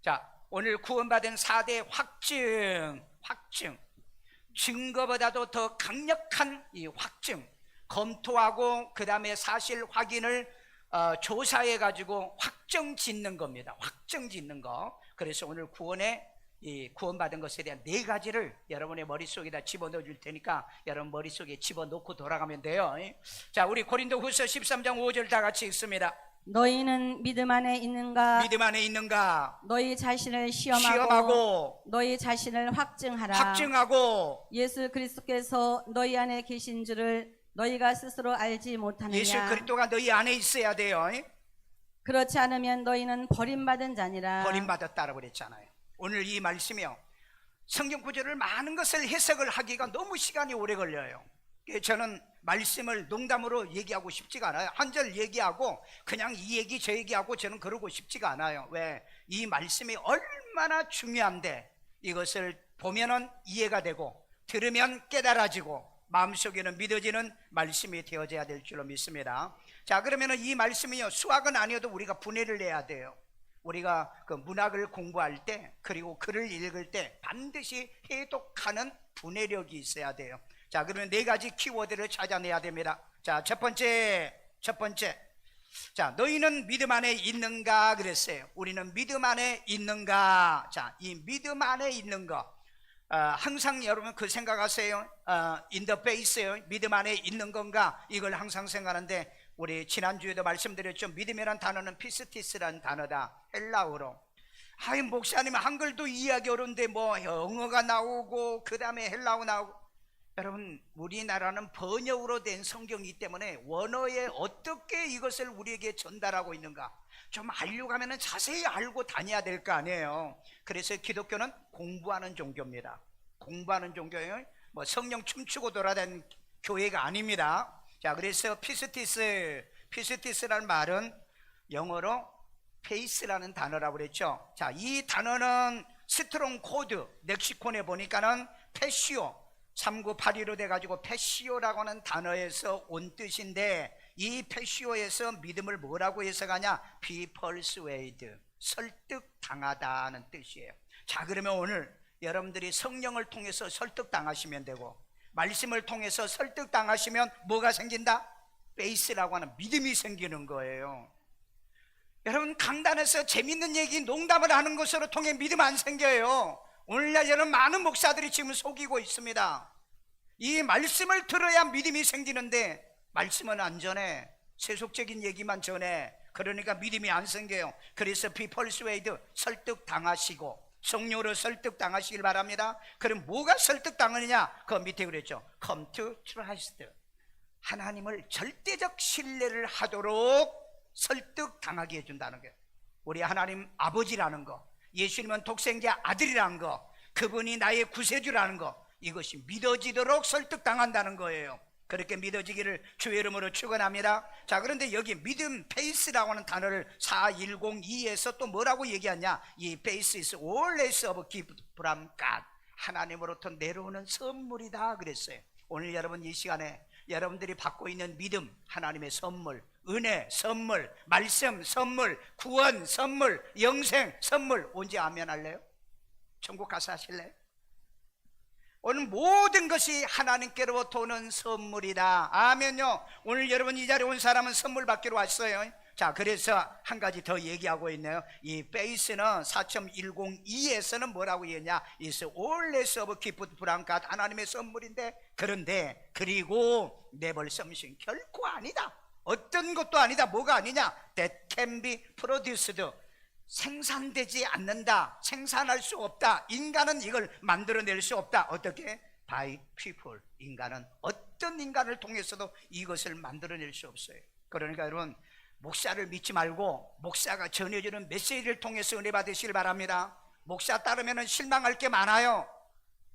자, 오늘 구원받은 4대 확증. 증거보다도 더 강력한 이 확증, 검토하고 그 다음에 사실 확인을 조사해 가지고 확정 짓는 겁니다. 확정 짓는 거. 그래서 오늘 이 구원받은 것에 대한 4가지를 여러분의 머릿속에다 집어넣어 줄 테니까 여러분 머릿속에 집어넣고 돌아가면 돼요. 자, 우리 고린도후서 13장 5절 다 같이 읽습니다. 너희는 믿음 안에 있는가? 믿음 안에 있는가? 너희 자신을 시험하고 너희 자신을 확증하라. 확증하고 예수 그리스도께서 너희 안에 계신 줄을 너희가 스스로 알지 못하느냐? 예수 그리스도가 너희 안에 있어야 돼요. 그렇지 않으면 너희는 버림받은 자니라. 버림받았다라고 그랬잖아요. 오늘 이 말씀이요, 성경 구절을 많은 것을 해석을 하기가 너무 시간이 오래 걸려요. 저는 말씀을 농담으로 얘기하고 싶지가 않아요. 한 절 얘기하고 그냥 이 얘기 저 얘기하고 저는 그러고 싶지가 않아요. 왜? 이 말씀이 얼마나 중요한데 이것을 보면은 이해가 되고 들으면 깨달아지고 마음속에는 믿어지는 말씀이 되어져야 될 줄로 믿습니다. 자, 그러면은 이 말씀이요, 수학은 아니어도 우리가 분해를 해야 돼요. 우리가 그 문학을 공부할 때 그리고 글을 읽을 때 반드시 해독하는 분해력이 있어야 돼요. 자, 그러면 4가지 키워드를 찾아내야 됩니다. 자, 첫 번째. 자, 너희는 믿음 안에 있는가 그랬어요. 우리는 믿음 안에 있는가. 자, 이 믿음 안에 있는 거, 항상 여러분 그 생각하세요. in the faith요, 믿음 안에 있는 건가, 이걸 항상 생각하는데 우리 지난주에도 말씀드렸죠. 믿음이란 단어는 피스티스라는 단어다, 헬라어로. 하이, 목사님 한글도 이해하기 어려운데 뭐 영어가 나오고 그 다음에 헬라어 나오고. 여러분, 우리나라는 번역으로 된 성경이기 때문에 원어에 어떻게 이것을 우리에게 전달하고 있는가 좀 알려고 하면 자세히 알고 다녀야 될 거 아니에요. 그래서 기독교는 공부하는 종교입니다. 공부하는 종교예요. 뭐 성령 춤추고 돌아다니는 교회가 아닙니다. 자, 그래서 피스티스라는 말은 영어로 페이스라는 단어라고 그랬죠. 자, 이 단어는 스트롱 코드 렉시콘에 보니까는 패시오 3982로 돼가지고 패시오라고 하는 단어에서 온 뜻인데, 이 패시오에서 믿음을 뭐라고 해석하냐? be persuaded, 설득당하다는 뜻이에요. 자, 그러면 오늘 여러분들이 성령을 통해서 설득당하시면 되고 말씀을 통해서 설득당하시면 뭐가 생긴다? 베이스라고 하는 믿음이 생기는 거예요. 여러분, 강단에서 재밌는 얘기 농담을 하는 것으로 통해 믿음 안 생겨요. 오늘날 여러분 많은 목사들이 지금 속이고 있습니다. 이 말씀을 들어야 믿음이 생기는데 말씀은 안 전해, 세속적인 얘기만 전해. 그러니까 믿음이 안 생겨요. 그래서 be persuaded, 설득당하시고 성령으로 설득당하시길 바랍니다. 그럼 뭐가 설득당하느냐? 그 밑에 그랬죠. come to trust, 하나님을 절대적 신뢰를 하도록 설득당하게 해준다는 거예요. 우리 하나님 아버지라는 거, 예수님은 독생자 아들이라는 거, 그분이 나의 구세주라는 거, 이것이 믿어지도록 설득당한다는 거예요. 그렇게 믿어지기를 주의 이름으로 축원합니다. 자, 그런데 여기 믿음 페이스라고 하는 단어를 4102에서 또 뭐라고 얘기하냐? 이 페이스 is always of gift from God, 하나님으로부터 내려오는 선물이다 그랬어요. 오늘 여러분 이 시간에 여러분들이 받고 있는 믿음, 하나님의 선물, 은혜 선물, 말씀 선물, 구원 선물, 영생 선물, 언제 아멘 할래요? 천국 가서 하실래요? 오늘 모든 것이 하나님께로부터 오는 선물이다. 아멘요. 오늘 여러분 이 자리에 온 사람은 선물 받기로 왔어요. 자, 그래서 한 가지 더 얘기하고 있네요. 이 베이스는 4.102에서는 뭐라고 얘기하냐? It's always of gift from God, 하나님의 선물인데, 그런데 그리고 never something, 결코 아니다, 어떤 것도 아니다. 뭐가 아니냐? That can be produced, 생산되지 않는다, 생산할 수 없다. 인간은 이걸 만들어낼 수 없다. 어떻게? by people, 인간은 어떤 인간을 통해서도 이것을 만들어낼 수 없어요. 그러니까 여러분, 목사를 믿지 말고 목사가 전해주는 메시지를 통해서 은혜 받으시길 바랍니다. 목사 따르면 실망할 게 많아요.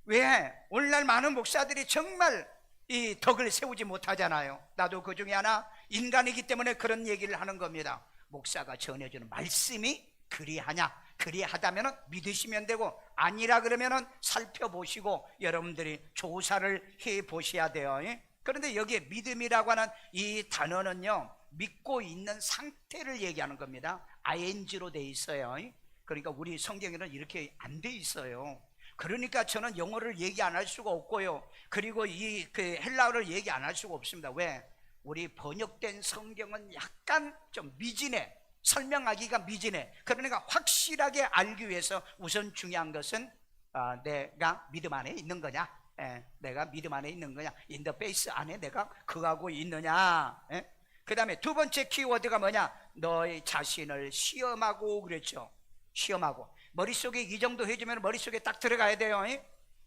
왜? 오늘날 많은 목사들이 정말 이 덕을 세우지 못하잖아요. 나도 그 중에 하나, 인간이기 때문에 그런 얘기를 하는 겁니다. 목사가 전해주는 말씀이 그리하냐? 그리하다면 믿으시면 되고, 아니라 그러면 살펴보시고 여러분들이 조사를 해 보셔야 돼요. 그런데 여기에 믿음이라고 하는 이 단어는요, 믿고 있는 상태를 얘기하는 겁니다. ing로 돼 있어요. 그러니까 우리 성경에는 이렇게 안 돼 있어요. 그러니까 저는 영어를 얘기 안 할 수가 없고요. 그리고 이 헬라어를 얘기 안 할 수가 없습니다. 왜? 우리 번역된 성경은 약간 좀 미진해. 설명하기가 미진해. 그러니까 확실하게 알기 위해서 우선 중요한 것은 내가 믿음 안에 있는 거냐? 내가 믿음 안에 있는 거냐? In the face 안에 내가 거하고 있느냐? 그 다음에 두 번째 키워드가 뭐냐? 너의 자신을 시험하고 그랬죠. 시험하고. 머릿속에 이 정도 해주면 머릿속에 딱 들어가야 돼요.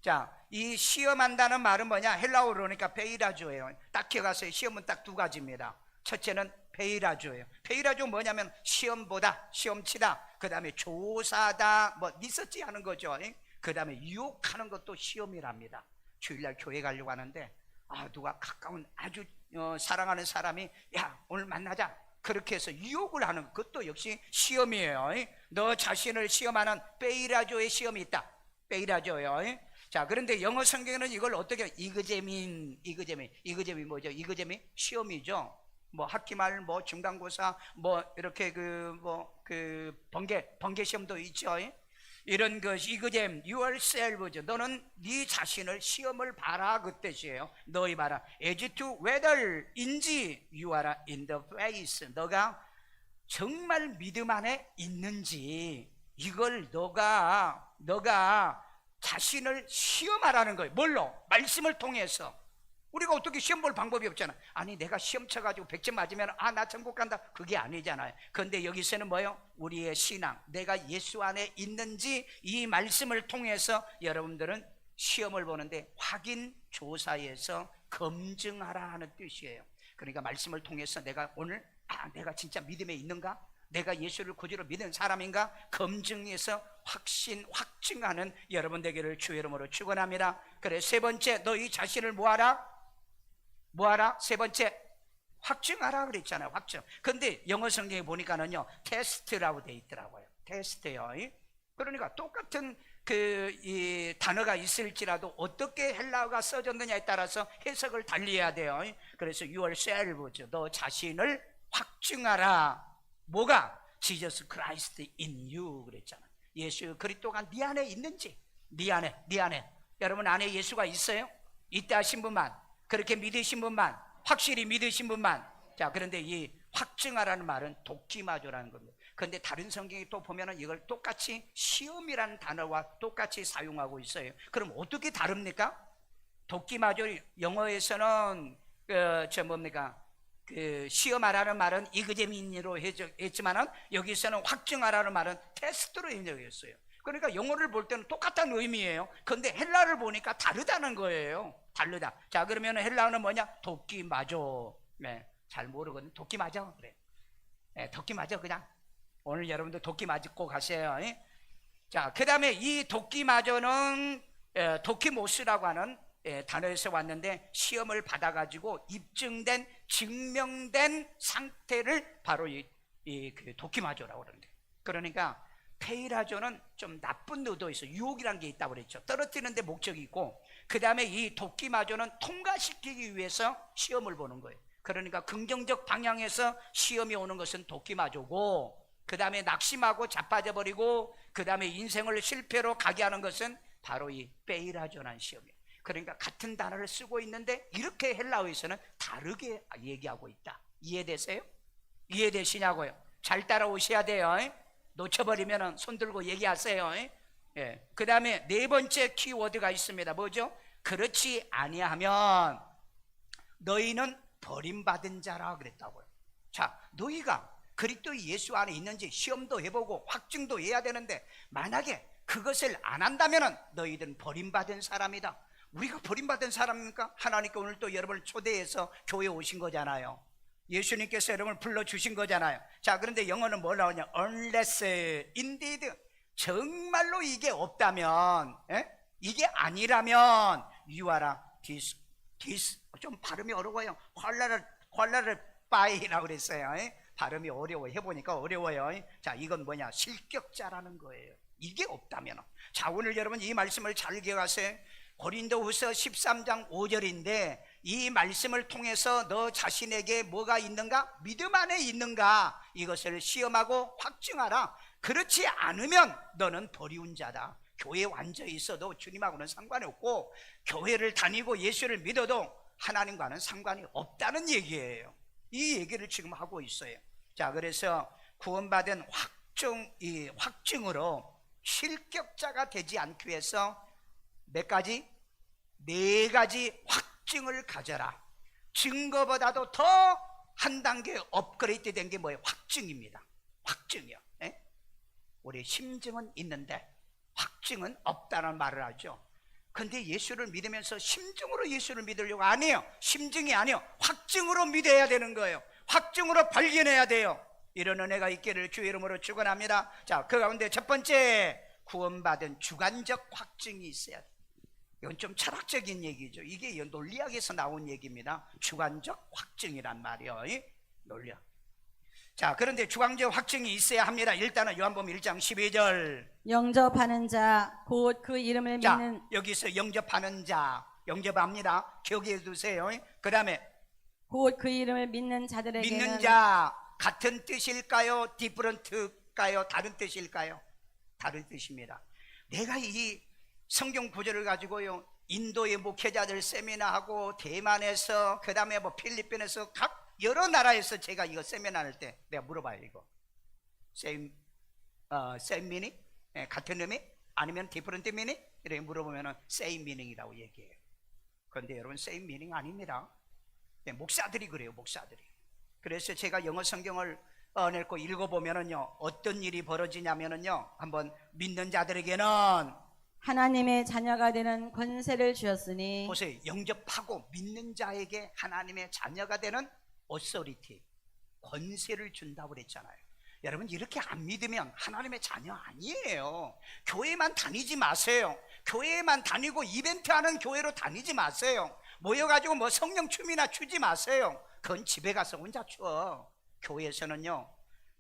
자, 이 시험한다는 말은 뭐냐? 헬라어로 그러니까 베이라조예요. 딱 기억하세요. 시험은 딱 두 가지입니다. 첫째는 베이라조예요. 베이라조 뭐냐면 시험보다, 시험치다, 그 다음에 조사다, 뭐 리서치 하는 거죠. 그 다음에 유혹하는 것도 시험이랍니다. 주일날 교회 가려고 하는데 누가 가까운 아주 사랑하는 사람이 야 오늘 만나자 그렇게 해서 유혹을 하는 것도 역시 시험이에요. 너 자신을 시험하는 베이라조의 시험이 있다. 베이라조예요. 자, 그런데 영어 성경에는 이걸 어떻게 이그제민 뭐죠? 이그제민 시험이죠. 뭐 학기말, 뭐 중간고사, 뭐 이렇게 번개 시험도 있죠. 이런 것이 이그잼 yourself, 너는 네 자신을 시험을 봐라 그 뜻이에요. 너희 봐라. as to whether인지 you are in the faith, 너가 정말 믿음 안에 있는지 이걸 너가 자신을 시험하라는 거예요. 뭘로? 말씀을 통해서. 우리가 어떻게 시험 볼 방법이 없잖아. 아니 내가 시험 쳐가지고 100점 맞으면 나 천국 간다, 그게 아니잖아요. 그런데 여기서는 뭐예요? 우리의 신앙, 내가 예수 안에 있는지 이 말씀을 통해서 여러분들은 시험을 보는데 확인 조사에서 검증하라 하는 뜻이에요. 그러니까 말씀을 통해서 내가 오늘 내가 진짜 믿음에 있는가? 내가 예수를 구주로 믿는 사람인가? 검증해서 확증하는 여러분 되기를 주의 이름으로 축원합니다. 그래, 세 번째, 너희 자신을 뭐하라? 세 번째, 확증하라 그랬잖아요. 확증. 근데 영어 성경에 보니까는요 테스트라고 돼 있더라고요. 테스트요. 그러니까 똑같은 이 단어가 있을지라도 어떻게 헬라어가 써졌느냐에 따라서 해석을 달리해야 돼요. 그래서 yourself, 너 자신을 확증하라. 뭐가? Jesus Christ in you 그랬잖아요. 예수 그리스도가 네 안에 있는지. 네 안에 여러분 안에 예수가 있어요? 있다 하신 분만, 그렇게 믿으신 분만, 확실히 믿으신 분만. 자, 그런데 이 확증하라는 말은 도키마조라는 겁니다. 그런데 다른 성경에 또 보면은 이걸 똑같이 시험이라는 단어와 똑같이 사용하고 있어요. 그럼 어떻게 다릅니까? 도키마조 영어에서는 시험하라는 말은 이그제민으로 했지만은 여기서는 확증하라는 말은 테스트로 해석했어요. 그러니까 영어를 볼 때는 똑같은 의미예요. 그런데 헬라를 보니까 다르다는 거예요. 다르다. 자, 그러면 헬라어는 뭐냐? 도끼마조. 잘 모르거든. 도끼마저 그래. 도끼마저 그냥 오늘 여러분들 도끼 맞고 가세요. 자, 그 다음에 이 도끼마저는 도키모스라고 하는 단어에서 왔는데 시험을 받아가지고 입증된, 증명된 상태를 바로 그 도키마저라고 그러는데, 그러니까 페이라조는 좀 나쁜 의도에서 유혹이라는 게 있다고 그랬죠. 떨어뜨리는데 목적이 있고, 그 다음에 이 도끼마저는 통과시키기 위해서 시험을 보는 거예요. 그러니까 긍정적 방향에서 시험이 오는 것은 도끼마저고, 그 다음에 낙심하고 자빠져버리고, 그 다음에 인생을 실패로 가게 하는 것은 바로 이 페이라조라는 시험이에요. 그러니까 같은 단어를 쓰고 있는데 이렇게 헬라어에서는 다르게 얘기하고 있다. 이해되세요? 이해되시냐고요? 잘 따라오셔야 돼요. 놓쳐버리면 손 들고 얘기하세요. 그 다음에 네 번째 키워드가 있습니다. 뭐죠? 그렇지 아니하면 너희는 버림받은 자라 그랬다고요. 자, 너희가 그리스도 예수 안에 있는지 시험도 해보고 확증도 해야 되는데, 만약에 그것을 안 한다면 너희들은 버림받은 사람이다. 우리가 버림받은 사람입니까? 하나님께 오늘 또 여러분을 초대해서 교회에 오신 거잖아요. 예수님께서 여러분을 불러주신 거잖아요. 자, 그런데 영어는 뭘 나오냐? Unless indeed, 정말로 이게 없다면, 이게 아니라면 you are this 좀 발음이 어려워요. 퀄라를 빠이라고 그랬어요. 발음이 어려워. 해보니까 어려워요. 자, 이건 뭐냐? 실격자라는 거예요. 이게 없다면. 자, 오늘 여러분 이 말씀을 잘 기억하세요. 고린도후서 13장 5절인데 이 말씀을 통해서 너 자신에게 뭐가 있는가? 믿음 안에 있는가? 이것을 시험하고 확증하라. 그렇지 않으면 너는 버리운 자다. 교회에 앉아 있어도 주님하고는 상관이 없고, 교회를 다니고 예수를 믿어도 하나님과는 상관이 없다는 얘기예요. 이 얘기를 지금 하고 있어요. 자, 그래서 구원받은 이 확증으로 실격자가 되지 않기 위해서 몇 가지? 4가지 확증을 가져라. 증거보다도 더 한 단계 업그레이드 된 게 뭐예요? 확증입니다. 확증이요. 예? 우리 심증은 있는데 확증은 없다는 말을 하죠. 근데 예수를 믿으면서 심증으로 예수를 믿으려고 안 해요. 심증이 아니요, 확증으로 믿어야 되는 거예요. 확증으로 발견해야 돼요. 이런 은혜가 있기를 주의 이름으로 축원합니다. 자, 그 가운데 첫 번째, 구원받은 주관적 확증이 있어야 돼요. 이건 좀 철학적인 얘기죠. 이게 논리학에서 나온 얘기입니다. 주관적 확증이란 말이요. 논리학. 자, 그런데 주관적 확증이 있어야 합니다. 일단은 요한복음 1장 12절. 영접하는 자 곧 그 이름을 자, 믿는. 여기서 영접하는 자, 영접합니다. 기억해 두세요. 그 다음에 곧 그 이름을 믿는 자들에게는. 믿는 자, 같은 뜻일까요? 디퍼런트일까요? 다른 뜻일까요? 다른 뜻입니다. 내가 이 성경 구절을 가지고요, 인도의 목회자들 세미나하고 대만에서, 그 다음에 뭐 필리핀에서 각 여러 나라에서 제가 이거 세미나 할 때 내가 물어봐요. 이거 same meaning? 같은 의미? 아니면 different meaning? 이렇게 물어보면 same meaning이라고 얘기해요. 그런데 여러분, same meaning 아닙니다. 목사들이 그래요. 목사들이. 그래서 제가 영어 성경을 냈고 읽어보면은요, 어떤 일이 벌어지냐면은요, 한번 믿는 자들에게는 하나님의 자녀가 되는 권세를 주셨으니. 보세요. 영접하고 믿는 자에게 하나님의 자녀가 되는 authority, 권세를 준다고 그랬잖아요. 여러분, 이렇게 안 믿으면 하나님의 자녀 아니에요. 교회만 다니지 마세요. 교회만 다니고 이벤트하는 교회로 다니지 마세요. 모여가지고 뭐 성령 춤이나 추지 마세요. 그건 집에 가서 혼자 추어. 교회에서는요,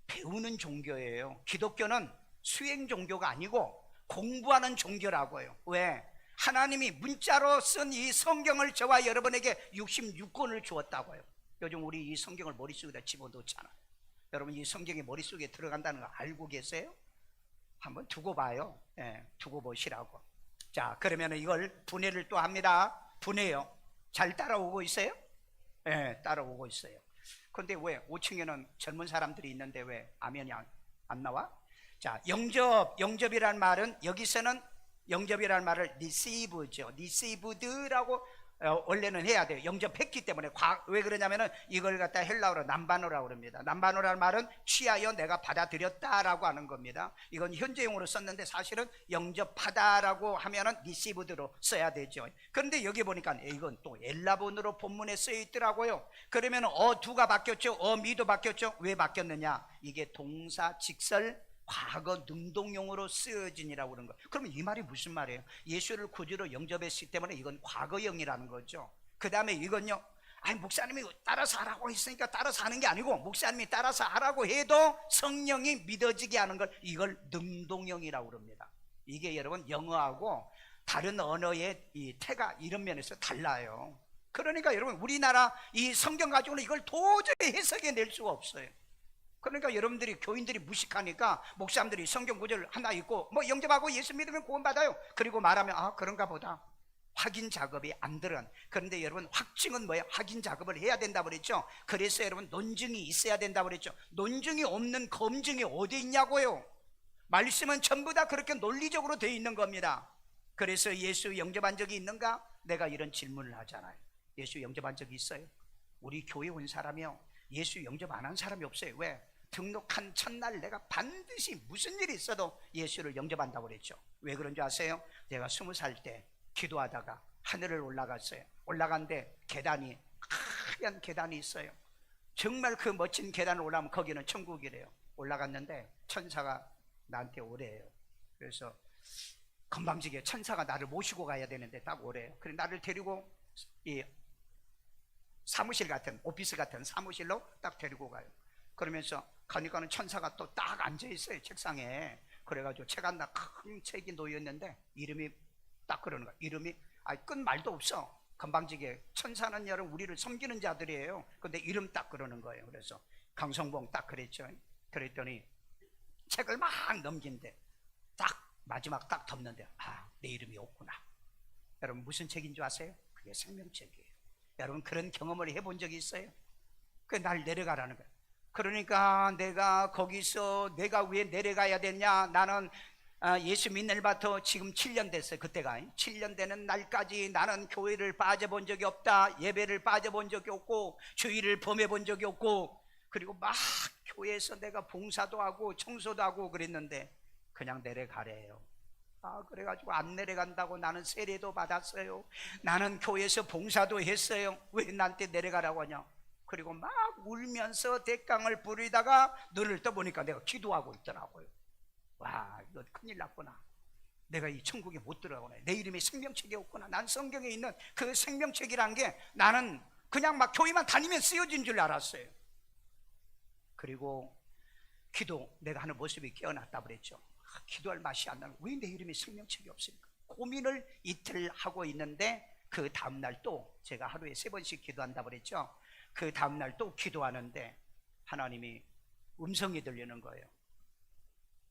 배우는 종교예요. 기독교는 수행 종교가 아니고 공부하는 종교라고요. 왜? 하나님이 문자로 쓴 이 성경을 저와 여러분에게 66권을 주었다고요. 요즘 우리 이 성경을 머릿속에다 집어넣잖아요. 여러분, 이 성경이 머릿속에 들어간다는 거 알고 계세요? 한번 두고 봐요. 두고 보시라고. 자, 그러면 이걸 분해를 또 합니다. 분해요. 잘 따라오고 있어요? 따라오고 있어요. 근데 왜 5층에는 젊은 사람들이 있는데 왜 아멘이 안 나와? 자, 영접이라는 말은, 여기서는 영접이라는 말을 receive죠. received라고 원래는 해야 돼요. 영접했기 때문에. 왜 그러냐면은 이걸 갖다 헬라어로 남바노라고 그럽니다. 남바노라는 말은 취하여 내가 받아들였다라고 하는 겁니다. 이건 현재용으로 썼는데 사실은 영접하다라고 하면은 received로 써야 되죠. 그런데 여기 보니까 이건 또 엘라본으로 본문에 쓰여 있더라고요. 그러면 어두가 바뀌었죠. 미도 바뀌었죠. 왜 바뀌었느냐? 이게 동사 직설 과거 능동용으로 쓰여진이라고 그런 거. 그러면 이 말이 무슨 말이에요? 예수를 구주로 영접했기 때문에 이건 과거형이라는 거죠. 그 다음에 이건요, 아니 목사님이 따라서 하라고 했으니까 따라서 하는 게 아니고, 목사님이 따라서 하라고 해도 성령이 믿어지게 하는 걸, 이걸 능동형이라고 그럽니다. 이게 여러분, 영어하고 다른 언어의 이 태가 이런 면에서 달라요. 그러니까 여러분, 우리나라 이 성경 가지고는 이걸 도저히 해석해 낼 수가 없어요. 그러니까 여러분들이, 교인들이 무식하니까 목사님들이 성경 구절 하나 읽고 뭐 영접하고 예수 믿으면 구원받아요, 그리고 말하면 그런가 보다. 확인 작업이 안 들어간. 그런데 여러분, 확증은 뭐예요? 확인 작업을 해야 된다고 그랬죠. 그래서 여러분, 논증이 있어야 된다고 그랬죠. 논증이 없는 검증이 어디 있냐고요. 말씀은 전부 다 그렇게 논리적으로 되어 있는 겁니다. 그래서 예수 영접한 적이 있는가? 내가 이런 질문을 하잖아요. 예수 영접한 적이 있어요? 우리 교회 온 사람이요, 예수 영접 안 한 사람이 없어요. 왜? 등록한 첫날 내가 반드시 무슨 일이 있어도 예수를 영접한다고 그랬죠. 왜 그런 줄 아세요? 내가 20살 때 기도하다가 하늘을 올라갔어요. 올라갔는데 계단이, 하얀 계단이 있어요. 정말 그 멋진 계단을 올라가면 거기는 천국이래요. 올라갔는데 천사가 나한테 오래요. 그래서 건방지게 천사가 나를 모시고 가야 되는데 딱 오래요. 그래 나를 데리고 이 사무실 같은, 오피스 같은 사무실로 딱 데리고 가요. 그러면서 가니까는 천사가 또 딱 앉아 있어요, 책상에. 그래가지고 책 하나, 큰 책이 놓였는데 이름이 딱 그러는 거야. 이름이 끝 말도 없어. 건방지게. 천사는 여러분 우리를 섬기는 자들이에요. 근데 이름 딱 그러는 거예요. 그래서 강성봉 딱 그랬죠. 그랬더니 책을 막 넘긴데 딱 마지막 딱 덮는데 내 이름이 없구나. 여러분 무슨 책인 줄 아세요? 그게 생명책이에요. 여러분 그런 경험을 해본 적이 있어요? 그 날 내려가라는 거예요. 그러니까 내가 거기서 내가 왜 내려가야 되냐. 나는 예수 믿는 날부터 지금 7년 됐어요. 그때가 7년 되는 날까지 나는 교회를 빠져본 적이 없다. 예배를 빠져본 적이 없고 주일을 범해본 적이 없고, 그리고 막 교회에서 내가 봉사도 하고 청소도 하고 그랬는데 그냥 내려가래요. 그래가지고 안 내려간다고 나는 세례도 받았어요. 나는 교회에서 봉사도 했어요. 왜 나한테 내려가라고 하냐. 그리고 막 울면서 대강을 부리다가 눈을 떠보니까 내가 기도하고 있더라고요. 와, 이거 큰일 났구나. 내가 이 천국에 못 들어가네. 내 이름이 생명책이 없구나. 난 성경에 있는 그 생명책이란 게 나는 그냥 막 교회만 다니면 쓰여진 줄 알았어요. 그리고 기도 내가 하는 모습이 깨어났다 그랬죠. 기도할 맛이 안 나는, 왜 내 이름이 생명책이 없습니까? 고민을 이틀 하고 있는데 그 다음날 또 제가 하루에 3번씩 기도한다 그랬죠. 그 다음날 또 기도하는데 하나님이 음성이 들리는 거예요.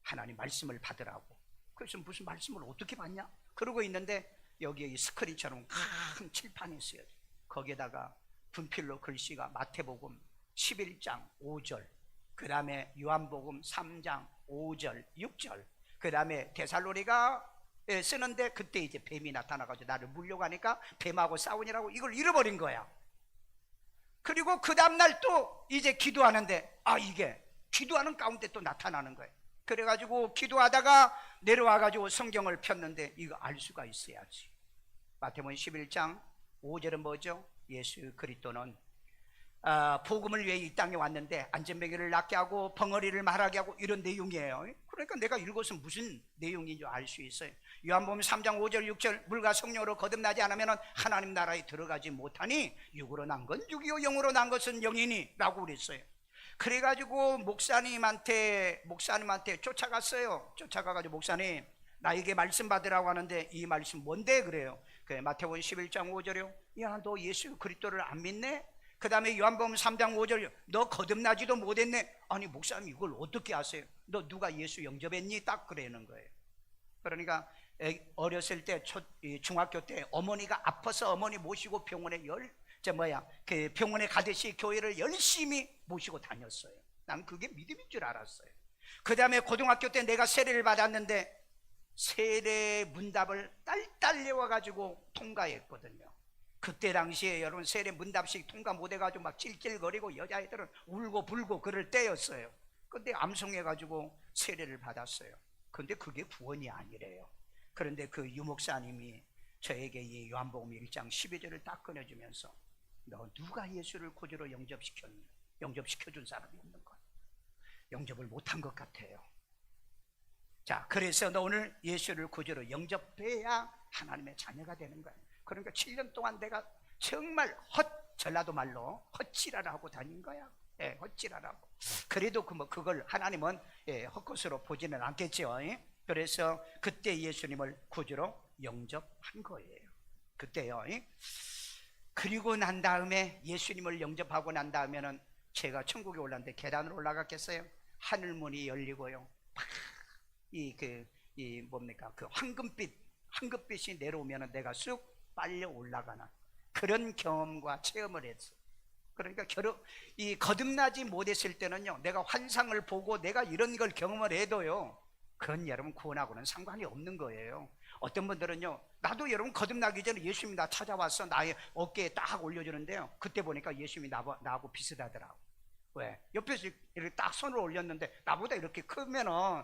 하나님 말씀을 받으라고. 그래서 무슨 말씀을 어떻게 받냐? 그러고 있는데 여기에 이 스크린처럼 큰 칠판이 있어요. 거기에다가 분필로 글씨가 마태복음 11장 5절, 그 다음에 요한복음 3장 5절 6절, 그 다음에 데살로니가 쓰는데 그때 이제 뱀이 나타나가지고 나를 물려가니까 뱀하고 싸우니라고 이걸 잃어버린 거야. 그리고 그 다음날 또 이제 기도하는데 이게 기도하는 가운데 또 나타나는 거예요. 그래가지고 기도하다가 내려와가지고 성경을 폈는데 이거 알 수가 있어야지. 마태복음 11장 5절은 뭐죠? 예수 그리스도는 복음을 위해 이 땅에 왔는데 안전뱅이를 낫게 하고 벙어리를 말하게 하고 이런 내용이에요. 그러니까 내가 읽어서 무슨 내용인 줄 알 수 있어요. 요한복음 3장 5절 6절, 물과 성령으로 거듭나지 않으면 하나님 나라에 들어가지 못하니 육으로 난 건 육이요 영으로 난 것은 영이니 라고 그랬어요. 그래가지고 목사님한테 쫓아갔어요. 쫓아가가지고 목사님 나에게 말씀 받으라고 하는데 이 말씀 뭔데 그래요. 마태복음 11장 5절이요. 야, 너 예수 그리스도를 안 믿네? 그 다음에 요한복음 3장 5절, 너 거듭나지도 못했네? 아니 목사님 이걸 어떻게 아세요? 너 누가 예수 영접했니? 딱 그러는 거예요. 그러니까 어렸을 때 중학교 때 어머니가 아파서 어머니 모시고 병원에 병원에 가듯이 교회를 열심히 모시고 다녔어요. 난 그게 믿음인 줄 알았어요. 그 다음에 고등학교 때 내가 세례를 받았는데 세례 문답을 딸딸 외워가지고 통과했거든요. 그때 당시에 여러분 세례 문답식 통과 못해가지고 막 찔찔거리고 여자애들은 울고 불고 그럴 때였어요. 근데 암송해가지고 세례를 받았어요. 근데 그게 구원이 아니래요. 그런데 그 유목사님이 저에게 이 요한복음 1장 12절을 딱 꺼내주면서 너 누가 예수를 구주로 영접시켰니? 영접시켜준 사람이 없는 것, 영접을 못한 것 같아요. 자, 그래서 너 오늘 예수를 구주로 영접해야 하나님의 자녀가 되는 거야. 그러니까 7년 동안 내가 정말 전라도 말로 헛지랄하고 다닌 거야. 헛지랄하고. 그래도 그걸 하나님은 헛것으로 보지는 않겠죠. 그래서 그때 예수님을 구주로 영접한 거예요. 그때요. 그리고 난 다음에 예수님을 영접하고 난 다음에는 제가 천국에 올랐는데 계단으로 올라갔겠어요? 하늘문이 열리고요. 그 황금빛이 내려오면은 내가 쑥 빨려 올라가는 그런 경험과 체험을 했어요. 그러니까 거듭나지 못했을 때는요, 내가 환상을 보고 내가 이런 걸 경험을 해도요, 그건 여러분 구원하고는 상관이 없는 거예요. 어떤 분들은요, 나도 여러분 거듭나기 전에 예수님이 나 찾아와서 나의 어깨에 딱 올려주는데요, 그때 보니까 예수님이 나하고 비슷하더라고. 왜? 옆에서 이렇게 딱 손을 올렸는데 나보다 이렇게 크면은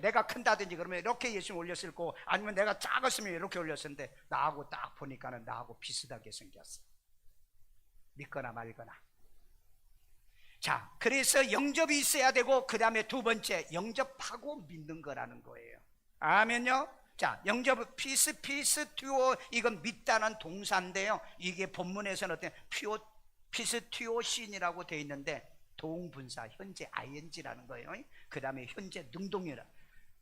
내가 큰다든지 그러면 이렇게 예수님 올렸을 거고, 아니면 내가 작았으면 이렇게 올렸었는데 나하고 딱 보니까는 나하고 비슷하게 생겼어. 믿거나 말거나. 자, 그래서 영접이 있어야 되고, 그 다음에 두 번째 영접하고 믿는 거라는 거예요. 아멘요. 자, 영접 피스튜오, 이건 믿다는 동사인데요, 이게 본문에서는 피스튜오신이라고 되어 있는데 동분사 현재 ing라는 거예요. 그 다음에 현재 능동이라.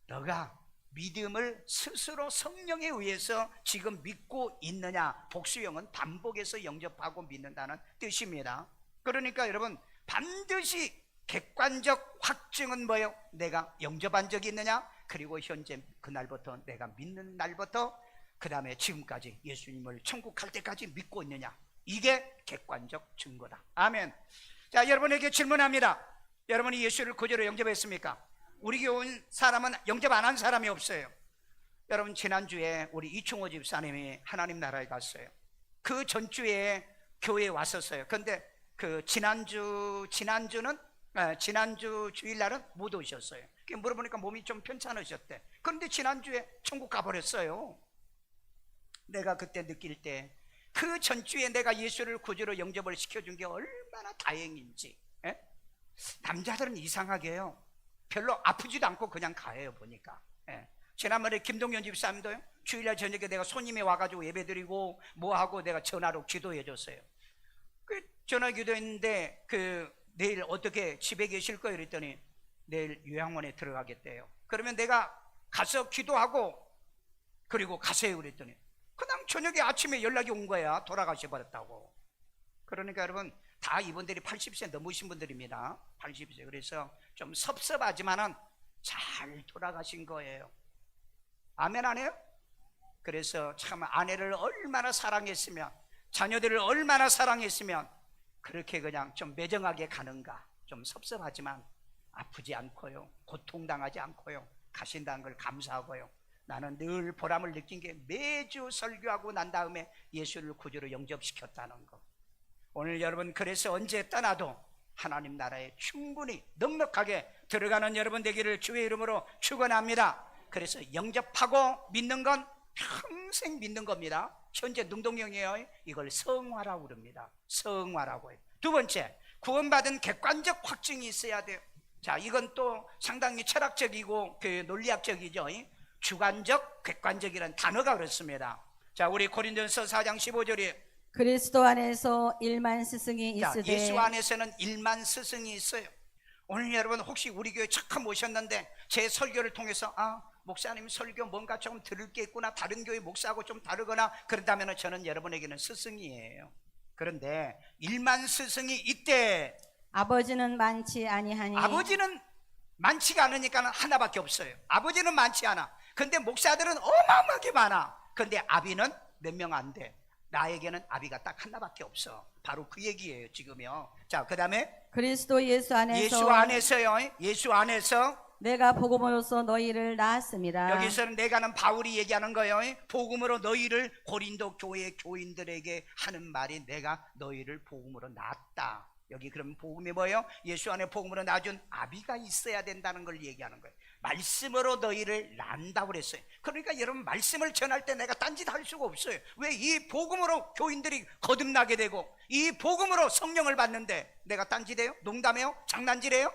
너가 믿음을 스스로 성령에 의해서 지금 믿고 있느냐. 복수형은 반복해서 영접하고 믿는다는 뜻입니다. 그러니까 여러분 반드시 객관적 확증은 뭐예요? 내가 영접한 적이 있느냐? 그리고 현재 그날부터 내가 믿는 날부터 그 다음에 지금까지 예수님을 천국 갈 때까지 믿고 있느냐? 이게 객관적 증거다. 아멘. 자, 여러분에게 질문합니다. 여러분이 예수를 구주로 영접했습니까? 우리 교회 온 사람은 영접 안 한 사람이 없어요. 여러분, 지난주에 우리 이충호 집사님이 하나님 나라에 갔어요. 그 전주에 교회에 왔었어요. 그런데 그 지난주 주일날은 못 오셨어요. 물어보니까 몸이 좀 편찮으셨대. 그런데 지난주에 천국 가버렸어요. 내가 그때 느낄 때 그 전주에 내가 예수를 구주로 영접을 시켜준 게 얼마나 다행인지. 에? 남자들은 이상하게요, 별로 아프지도 않고 그냥 가요 보니까. 에. 지난번에 김동현 집사님도요, 주일날 저녁에 내가 손님이 와가지고 예배드리고 뭐하고 내가 전화로 기도해 줬어요. 그 전화 기도했는데 내일 어떻게 집에 계실 거예요? 그랬더니 내일 요양원에 들어가겠대요. 그러면 내가 가서 기도하고 그리고 가세요 그랬더니 그냥 저녁에 아침에 연락이 온 거야. 돌아가셔 버렸다고. 그러니까 여러분, 다 이분들이 80세 넘으신 분들입니다. 80세. 그래서 좀 섭섭하지만은 잘 돌아가신 거예요. 아멘 안 해요? 그래서 참 아내를 얼마나 사랑했으면, 자녀들을 얼마나 사랑했으면 그렇게 그냥 좀 매정하게 가는가. 좀 섭섭하지만 아프지 않고요, 고통당하지 않고요, 가신다는 걸 감사하고요. 나는 늘 보람을 느낀 게 매주 설교하고 난 다음에 예수를 구주로 영접시켰다는 거. 오늘 여러분, 그래서 언제 떠나도 하나님 나라에 충분히 넉넉하게 들어가는 여러분 되기를 주의 이름으로 축원합니다. 그래서 영접하고 믿는 건 평생 믿는 겁니다. 현재 능동형이에요. 이걸 성화라고 그럽니다. 성화라고 해요. 두 번째, 구원받은 객관적 확증이 있어야 돼요. 자, 이건 또 상당히 철학적이고 논리학적이죠. 주관적, 객관적이라는 단어가 그렇습니다. 자, 우리 고린도전서 4장 15절에 그리스도 안에서 일만 스승이 있으되, 예수 안에서는 일만 스승이 있어요. 오늘 여러분, 혹시 우리 교회 처음 오셨는데 제 설교를 통해서 목사님 설교 뭔가 좀 들을 게 있구나, 다른 교회 목사하고 좀 다르거나 그런다면 저는 여러분에게는 스승이에요. 그런데 일만 스승이 있대. 아버지는 많지 아니하니. 아버지는 많지가 않으니까 하나밖에 없어요. 아버지는 많지 않아. 근데 목사들은 어마어마하게 많아. 근데 아비는 몇 명 안 돼. 나에게는 아비가 딱 하나밖에 없어. 바로 그 얘기예요 지금요. 자, 그 다음에 그리스도 예수 안에서, 예수 안에서요. 예수 안에서 내가 복음으로써 너희를 낳았습니다. 여기서는 내가는 바울이 얘기하는 거예요. 복음으로 너희를, 고린도 교회 교인들에게 하는 말이 내가 너희를 복음으로 낳았다. 여기 그럼 복음이 뭐예요? 예수 안에 복음으로 낳아준 아비가 있어야 된다는 걸 얘기하는 거예요. 말씀으로 너희를 낳는다고 그랬어요. 그러니까 여러분, 말씀을 전할 때 내가 딴짓 할 수가 없어요. 왜? 이 복음으로 교인들이 거듭나게 되고 이 복음으로 성령을 받는데 내가 딴짓해요? 농담해요? 장난질해요?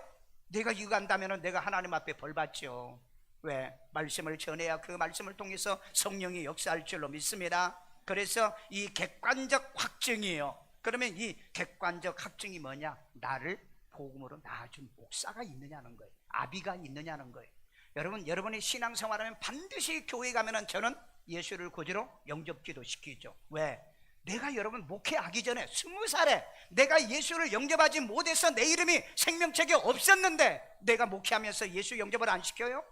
내가 이거 한다면 내가 하나님 앞에 벌 받죠. 왜? 말씀을 전해야 그 말씀을 통해서 성령이 역사할 줄로 믿습니다. 그래서 이 객관적 확증이에요. 그러면 이 객관적 확증이 뭐냐? 나를 복음으로 낳아준 목사가 있느냐는 거예요. 아비가 있느냐는 거예요. 여러분, 여러분의 신앙생활하면 반드시 교회 가면은 저는 예수를 구주로 영접기도 시키죠. 왜? 내가 여러분 목회하기 전에 20살에 내가 예수를 영접하지 못해서 내 이름이 생명책에 없었는데 내가 목회하면서 예수 영접을 안 시켜요?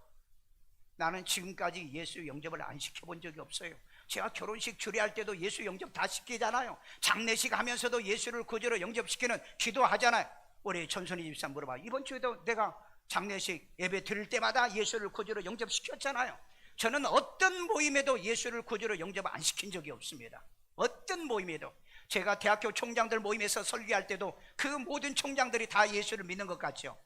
나는 지금까지 예수 영접을 안 시켜본 적이 없어요. 제가 결혼식 주례할 때도 예수 영접 다 시키잖아요. 장례식 하면서도 예수를 구주로 영접시키는 기도하잖아요. 우리 전선희 집사 물어봐. 이번 주에도 내가 장례식 예배 드릴 때마다 예수를 구주로 영접시켰잖아요. 저는 어떤 모임에도 예수를 구주로 영접 안 시킨 적이 없습니다. 어떤 모임에도. 제가 대학교 총장들 모임에서 설교할 때도 그 모든 총장들이 다 예수를 믿는 것 같죠?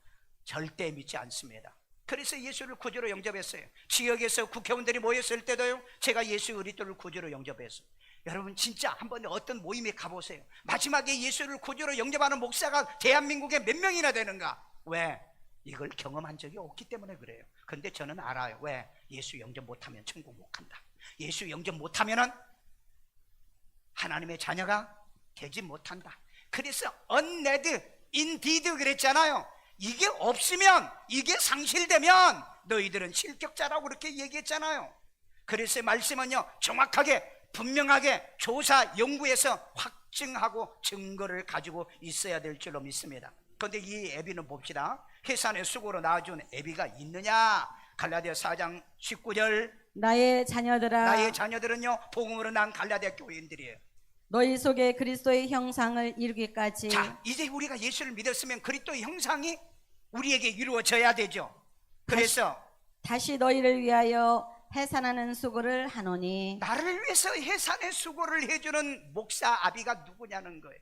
절대 믿지 않습니다. 그래서 예수를 구주로 영접했어요. 지역에서 국회의원들이 모였을 때도요, 제가 예수 그리스도를 구주로 영접했어요. 여러분, 진짜 한번 어떤 모임에 가보세요. 마지막에 예수를 구주로 영접하는 목사가 대한민국에 몇 명이나 되는가? 왜? 이걸 경험한 적이 없기 때문에 그래요. 근데 저는 알아요. 왜? 예수 영접 못하면 천국 못 간다. 예수 영접 못하면은 하나님의 자녀가 되지 못한다. 그래서 unled indeed 그랬잖아요. 이게 없으면, 이게 상실되면 너희들은 실격자라고 그렇게 얘기했잖아요. 그래서 말씀은요, 정확하게 분명하게 조사 연구해서 확증하고 증거를 가지고 있어야 될 줄로 믿습니다. 그런데 이 애비는 봅시다. 해산의 수고로 낳아준 애비가 있느냐? 갈라디아 4장 19절 나의 자녀들아 나의 자녀들은요 복음으로 난 갈라디아 교인들이에요. 너희 속에 그리스도의 형상을 이루기까지 자, 이제 우리가 예수를 믿었으면 그리스도의 형상이 우리에게 이루어져야 되죠. 그래서 다시 너희를 위하여 해산하는 수고를 하노니 나를 위해서 해산의 수고를 해주는 목사 아비가 누구냐는 거예요.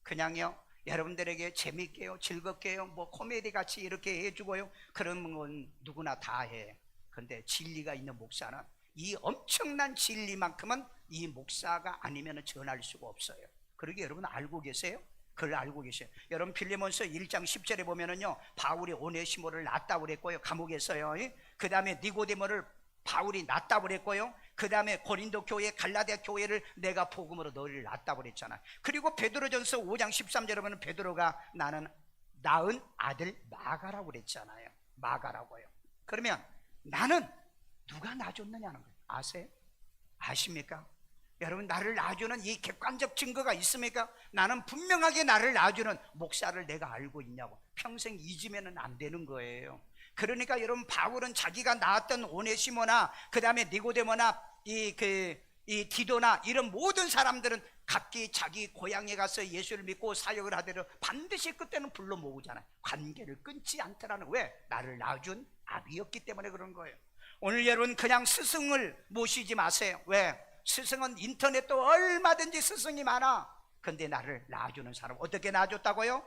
그냥요 여러분들에게 재밌게요 즐겁게요 뭐 코미디 같이 이렇게 해주고요 그런 건 누구나 다 해. 근데 진리가 있는 목사는 이 엄청난 진리만큼은 이 목사가 아니면 전할 수가 없어요. 그러게 여러분 알고 계세요? 그걸 알고 계세요. 여러분 빌레몬서 1장 10절에 보면은요 바울이 오네시모를 놨다고 그랬고요 감옥에서요. 그 다음에 니고데모를 바울이 놨다고 그랬고요. 그 다음에 고린도 교회 갈라디아 교회를 내가 복음으로 너희를 놨다고 그랬잖아요. 그리고 베드로전서 5장 13절에 보면 베드로가 나는 낳은 아들 마가라고 그랬잖아요. 마가라고요. 그러면 나는 누가 낳아줬느냐는 거예요. 아세요? 아십니까? 여러분 나를 낳아주는 이 객관적 증거가 있습니까? 나는 분명하게 나를 낳아주는 목사를 내가 알고 있냐고. 평생 잊으면 안 되는 거예요. 그러니까 여러분 바울은 자기가 낳았던 오네시모나 그 다음에 니고데모나 이 디도나 이런 모든 사람들은 각기 자기 고향에 가서 예수를 믿고 사역을 하더라도 반드시 그때는 불러 모으잖아요. 관계를 끊지 않더라는. 왜? 나를 낳아준 아비였기 때문에 그런 거예요. 오늘 여러분 그냥 스승을 모시지 마세요. 왜? 스승은 인터넷도 얼마든지 스승이 많아. 근데 나를 낳아주는 사람 어떻게 낳아줬다고요?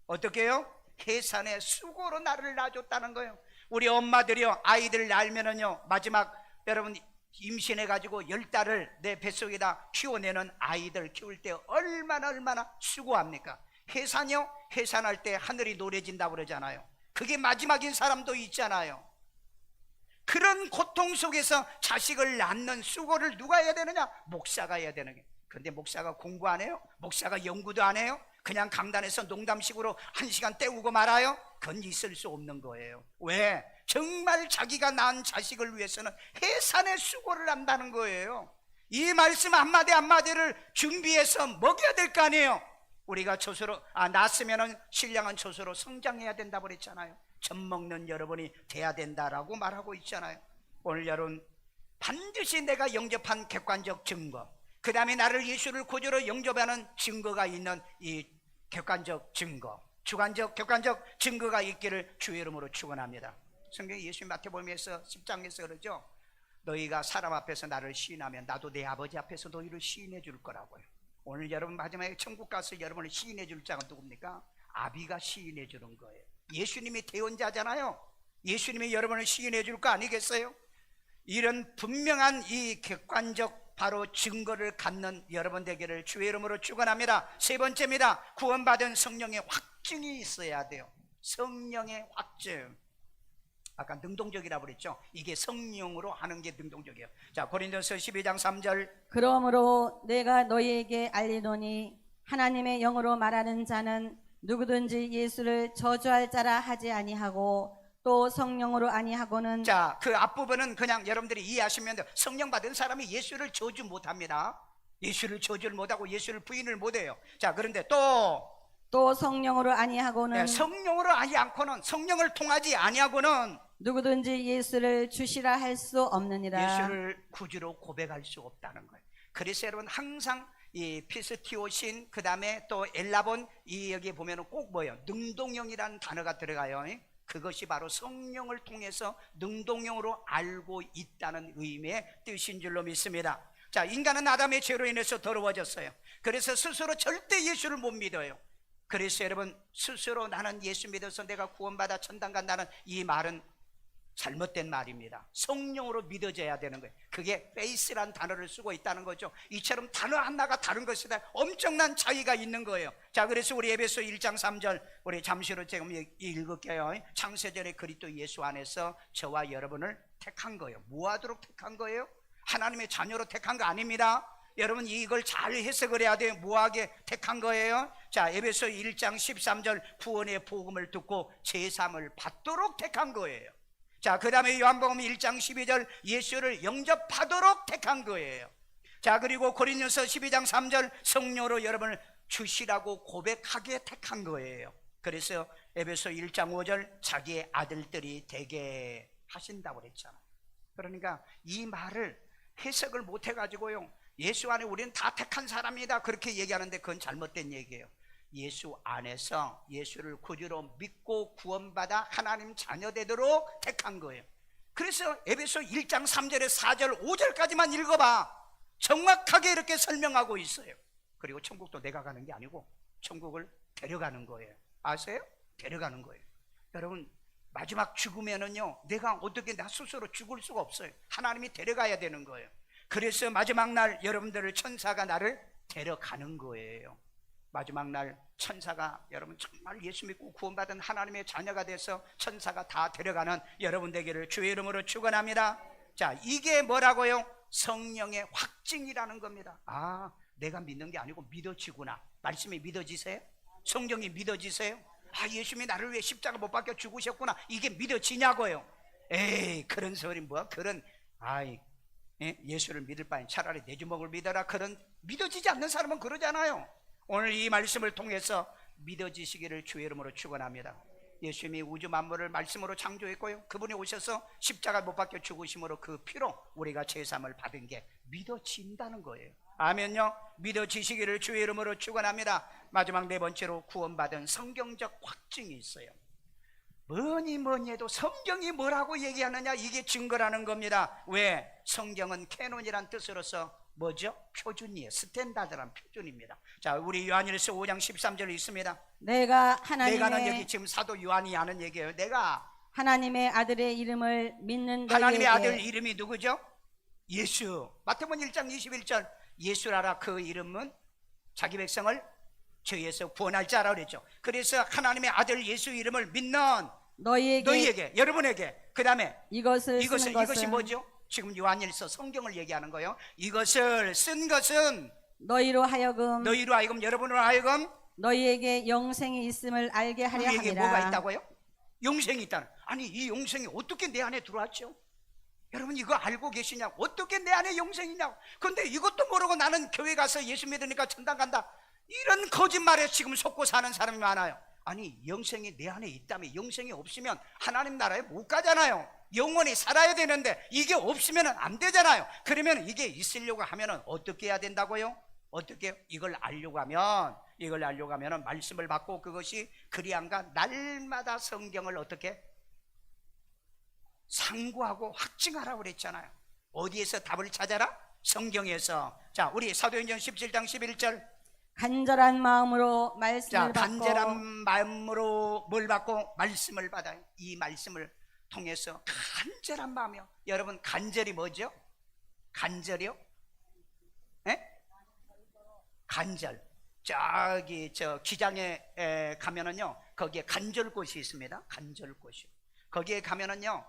어떻게요? 해산의 수고로 나를 낳아줬다는 거예요. 우리 엄마들이요 아이들 낳으면은요 마지막 여러분 임신해가지고 10달을 내 뱃속에다 키워내는 아이들 키울 때 얼마나 수고합니까? 해산이요? 해산할 때 하늘이 노래진다고 그러잖아요. 그게 마지막인 사람도 있잖아요. 그런 고통 속에서 자식을 낳는 수고를 누가 해야 되느냐? 목사가 해야 되는 게. 근데 목사가 공부 안 해요? 목사가 연구도 안 해요? 그냥 강단에서 농담식으로 1시간 때우고 말아요? 그건 있을 수 없는 거예요. 왜? 정말 자기가 낳은 자식을 위해서는 해산의 수고를 한다는 거예요. 이 말씀 한마디 한마디를 준비해서 먹여야 될 거 아니에요. 우리가 조수로 낳았으면 신령한 조수로 성장해야 된다고 그랬잖아요. 젖 먹는 여러분이 돼야 된다라고 말하고 있잖아요. 오늘 여러분 반드시 내가 영접한 객관적 증거, 그 다음에 나를 예수를 구주로 영접하는 증거가 있는 이 객관적 증거, 주관적 객관적 증거가 있기를 주의 이름으로 축원합니다. 성경에 예수님 마태복음에서 10장에서 그러죠. 너희가 사람 앞에서 나를 시인하면 나도 내 아버지 앞에서 너희를 시인해 줄 거라고요. 오늘 여러분 마지막에 천국 가서 여러분을 시인해 줄 자가 누굽니까? 아비가 시인해 주는 거예요. 예수님이 대언자잖아요. 예수님이 여러분을 시인해 줄 거 아니겠어요? 이런 분명한 이 객관적 바로 증거를 갖는 여러분 되기를 주의 이름으로 축원합니다. 세 번째입니다. 구원받은 성령의 확증이 있어야 돼요. 성령의 확증. 아까 능동적이라고 그랬죠. 이게 성령으로 하는 게 능동적이에요. 자, 고린도서 12장 3절. 그러므로 내가 너희에게 알리노니 하나님의 영으로 말하는 자는 누구든지 예수를 저주할 자라 하지 아니하고 또 성령으로 아니하고는. 자, 그 앞부분은 그냥 여러분들이 이해하시면 돼요. 성령 받은 사람이 예수를 저주 못합니다. 예수를 저주를 못하고 예수를 부인을 못해요. 자, 그런데 또 성령으로 아니하고는. 성령으로 아니 않고는, 성령을 통하지 아니하고는 누구든지 예수를 주시라 할 수 없느니라. 예수를 구주로 고백할 수 없다는 거예요. 그래서 여러분 항상 이 피스티오신 그 다음에 또 엘라본 이 여기 보면은 꼭 뭐예요? 능동형이라는 단어가 들어가요. 그것이 바로 성령을 통해서 능동형으로 알고 있다는 의미의 뜻인 줄로 믿습니다. 자, 인간은 아담의 죄로 인해서 더러워졌어요. 그래서 스스로 절대 예수를 못 믿어요. 그래서 여러분 스스로 나는 예수 믿어서 내가 구원받아 천당 간다는 이 말은 잘못된 말입니다. 성령으로 믿어져야 되는 거예요. 그게 faith라는 단어를 쓰고 있다는 거죠. 이처럼 단어 하나가 다른 것이다. 엄청난 차이가 있는 거예요. 자, 그래서 우리 에베소 1장 3절 우리 잠시로 지금 읽을게요. 창세전에 그리스도 예수 안에서 저와 여러분을 택한 거예요. 뭐 하도록 택한 거예요? 하나님의 자녀로 택한 거 아닙니다. 여러분 이걸 잘 해석을 해야 돼요. 뭐하게 택한 거예요? 자, 에베소 1장 13절 구원의 복음을 듣고 제삼을 받도록 택한 거예요. 자, 그 다음에 요한복음 1장 12절 예수를 영접하도록 택한 거예요. 자, 그리고 고린도서 12장 3절 성령으로 여러분을 주시라고 고백하게 택한 거예요. 그래서 에베소 1장 5절 자기의 아들들이 되게 하신다고 그랬잖아. 그러니까 이 말을 해석을 못 해가지고요, 예수 안에 우리는 다 택한 사람이다 그렇게 얘기하는데 그건 잘못된 얘기예요. 예수 안에서 예수를 구주로 믿고 구원받아 하나님 자녀되도록 택한 거예요. 그래서 에베소 1장 3절에 4절 5절까지만 읽어봐. 정확하게 이렇게 설명하고 있어요. 그리고 천국도 내가 가는 게 아니고 천국을 데려가는 거예요. 아세요? 데려가는 거예요. 여러분, 마지막 죽으면은요, 내가 어떻게 나 스스로 죽을 수가 없어요. 하나님이 데려가야 되는 거예요. 그래서 마지막 날 여러분들을 천사가 나를 데려가는 거예요. 마지막 날 천사가 여러분 정말 예수 믿고 구원받은 하나님의 자녀가 돼서 천사가 다 데려가는 여러분 되기를 주의 이름으로 축원합니다. 자, 이게 뭐라고요? 성령의 확증이라는 겁니다. 아, 내가 믿는 게 아니고 믿어지구나. 말씀이 믿어지세요? 성경이 믿어지세요? 아, 예수님이 나를 위해 십자가 못 박혀 죽으셨구나. 이게 믿어지냐고요? 에이, 그런 소리 뭐야? 그런 예수를 믿을 바엔 차라리 내 주먹을 믿어라. 그런 믿어지지 않는 사람은 그러잖아요. 오늘 이 말씀을 통해서 믿어지시기를 주의 이름으로 축원합니다. 예수님이 우주 만물을 말씀으로 창조했고요, 그분이 오셔서 십자가 못 박혀 죽으심으로 그 피로 우리가 제사함을 받은 게 믿어진다는 거예요. 아멘요. 믿어지시기를 주의 이름으로 축원합니다. 마지막 네 번째로 구원받은 성경적 확증이 있어요. 뭐니 해도 성경이 뭐라고 얘기하느냐, 이게 증거라는 겁니다. 왜? 성경은 캐논이란 뜻으로서 뭐죠? 표준이에요. 스탠다드란 표준입니다. 자, 우리 요한일서 5장 13절 있습니다. 내가는 여기 지금 사도 요한이 하는 얘기예요. 내가 하나님의 아들의 이름을 믿는 너희에게, 하나님의 아들 이름이 누구죠? 예수. 마태복음 1장 21절 예수라라 그 이름은 자기 백성을 죄에서 구원할 자라 그랬죠. 그래서 하나님의 아들 예수 이름을 믿는 너희에게 여러분에게, 그 다음에 이것이 뭐죠? 지금 요한일서 성경을 얘기하는 거예요. 이것을 쓴 것은 너희로 하여금 여러분으로 하여금 너희에게 영생이 있음을 알게 하려 함이라. 우리에게 뭐가 있다고요? 영생이 있다는. 아니, 이 영생이 어떻게 내 안에 들어왔죠? 여러분, 이거 알고 계시냐고. 어떻게 내 안에 영생이냐고. 근데 이것도 모르고 나는 교회 가서 예수 믿으니까 천당 간다, 이런 거짓말에 지금 속고 사는 사람이 많아요. 아니, 영생이 내 안에 있다면 영생이 없으면 하나님 나라에 못 가잖아요. 영원히 살아야 되는데 이게 없으면 안 되잖아요. 그러면 이게 있으려고 하면 어떻게 해야 된다고요? 어떻게? 이걸 알려고 하면 말씀을 받고, 그것이 그리한가 날마다 성경을 어떻게 상고하고 확증하라고 그랬잖아요. 어디에서 답을 찾아라? 성경에서. 자, 우리 사도행전 17장 11절 간절한 마음으로 말씀을 받고, 간절한 마음으로 뭘 받고? 말씀을 받아요. 이 말씀을 통해서 간절한 마음이요. 여러분, 간절이 뭐죠? 간절이요? 간절. 저기 기장에 가면은요, 거기에 간절꽃이 있습니다. 간절꽃이. 거기에 가면은요,